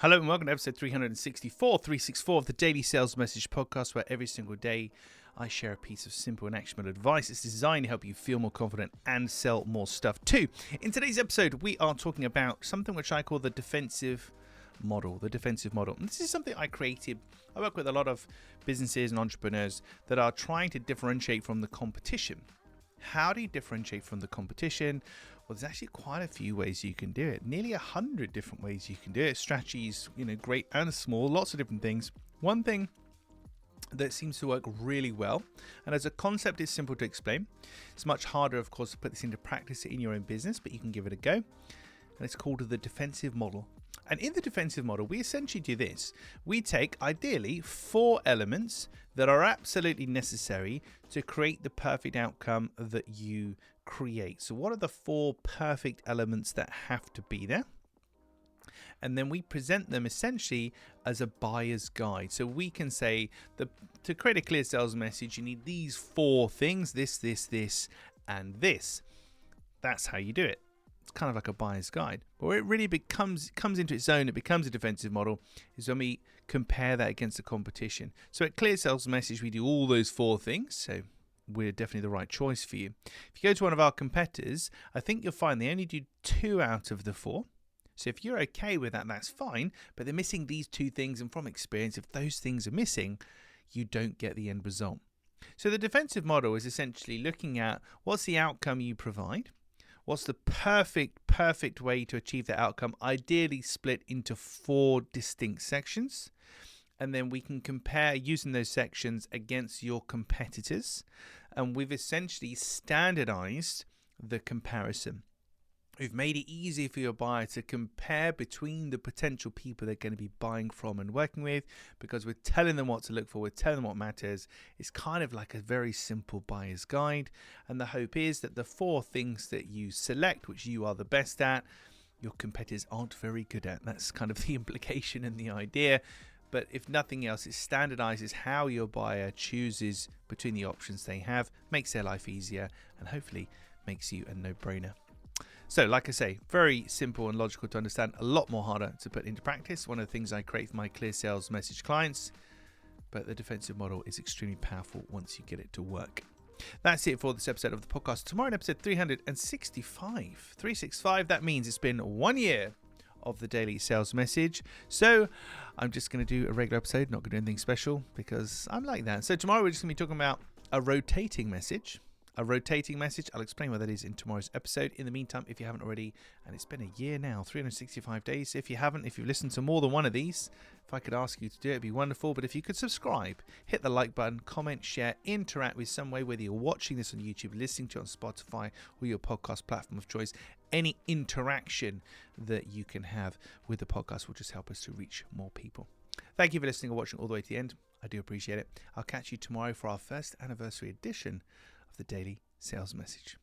Hello and welcome to episode 364 of the Daily Sales Message Podcast, where every single day I share a piece of simple and actionable advice. It's designed to help you feel more confident and sell more stuff too. In today's episode, we are talking about something which I call the defensive model. And this is something I created. I work with a lot of businesses and entrepreneurs that are trying to differentiate from the competition. How do you differentiate from the competition? Well, there's actually quite a few ways you can do it. Nearly 100 different ways you can do it. Strategies, great and small, lots of different things. One thing that seems to work really well, and as a concept it's simple to explain. It's much harder, of course, to put this into practice in your own business, but you can give it a go. And it's called the defensive model. And in the defensive model, we essentially do this. We take, ideally, 4 elements that are absolutely necessary to create the perfect outcome that you create. So what are the 4 perfect elements that have to be there? And then we present them essentially as a buyer's guide. So we can say that to create a clear sales message, you need these 4 things, this, and this. That's how you do it. It's kind of like a buyer's guide. But where it really comes into its own, it becomes a defensive model, is when we compare that against the competition. So at Clear Sales Message, we do all those 4 things. So we're definitely the right choice for you. If you go to one of our competitors, I think you'll find they only do 2 out of the 4. So if you're okay with that, that's fine. But they're missing these 2 things. And from experience, if those things are missing, you don't get the end result. So the defensive model is essentially looking at what's the outcome you provide. What's the perfect way to achieve that outcome? Ideally split into 4 distinct sections. And then we can compare using those sections against your competitors. And we've essentially standardized the comparison. We've made it easy for your buyer to compare between the potential people they're going to be buying from and working with, because we're telling them what to look for, we're telling them what matters. It's kind of like a very simple buyer's guide. And the hope is that the 4 things that you select, which you are the best at, your competitors aren't very good at. That's kind of the implication and the idea. But if nothing else, it standardizes how your buyer chooses between the options they have, makes their life easier, and hopefully makes you a no-brainer. So, like I say, very simple and logical to understand, a lot more harder to put into practice. One of the things I create for my Clear Sales Message clients, but the defensive model is extremely powerful once you get it to work. That's it for this episode of the podcast. Tomorrow in episode 365, that means it's been 1 year of the Daily Sales Message. So I'm just going to do a regular episode, not going to do anything special because I'm like that. So tomorrow we're just going to be talking about a rotating message. I'll explain what that is in tomorrow's episode. In the meantime, if you haven't already, and it's been a year now, 365 days. If you haven't, if you've listened to more than one of these, if I could ask you to do it, it'd be wonderful. But if you could subscribe, hit the like button, comment, share, interact with some way, whether you're watching this on YouTube, listening to it on Spotify, or your podcast platform of choice, any interaction that you can have with the podcast will just help us to reach more people. Thank you for listening or watching all the way to the end. I do appreciate it. I'll catch you tomorrow for our first anniversary edition of the Daily Sales Message.